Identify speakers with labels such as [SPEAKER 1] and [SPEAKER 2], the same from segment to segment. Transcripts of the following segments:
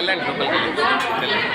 [SPEAKER 1] వెళ్ళండి లోపలికి వెళ్ళండి.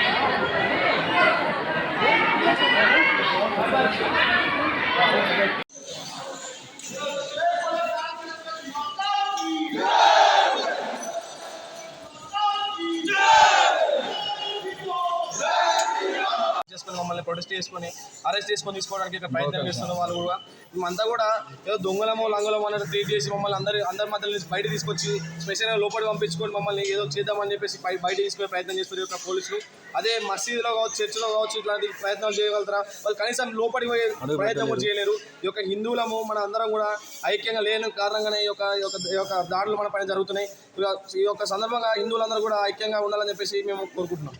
[SPEAKER 2] చేసుకొని మమ్మల్ని ప్రొటెస్ట్ చేసుకొని అరెస్ట్ చేసుకొని తీసుకోవడానికి ఇక్కడ ప్రయత్నం చేస్తున్న వాళ్ళు కూడా మేమంతా కూడా ఏదో దొంగలమో లంగలమో అనేది ట్రీట్ చేసి మమ్మల్ని అందరి మధ్య నుంచి బయట తీసుకొచ్చి స్పెషల్గా లోపలికి పంపించుకొని మమ్మల్ని ఏదో చేద్దామని చెప్పేసి బయట తీసుకునే ప్రయత్నం చేస్తున్నారు యొక్క పోలీసులు. అదే మసీదులో కావచ్చు, చర్చిలో కావచ్చు ఇట్లాంటి ప్రయత్నాలు చేయగలుగుతారా? వాళ్ళు కనీసం లోపలికి పోయే ప్రయత్నం కూడా చేయలేరు. ఈ యొక్క హిందువులము మన అందరం కూడా ఐక్యంగా లేని కారణంగానే ఈ యొక్క దాడులు మన పైన జరుగుతున్నాయి. ఈ యొక్క సందర్భంగా హిందువులందరూ కూడా ఐక్యంగా ఉండాలని చెప్పేసి మేము కోరుకుంటున్నాం.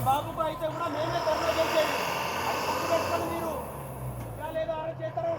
[SPEAKER 2] బాబుకు అయితే కూడా మేమే ధర్నా చేసేది. అది గుర్తుపెట్టుకొని మీరు లేదా చేస్తారో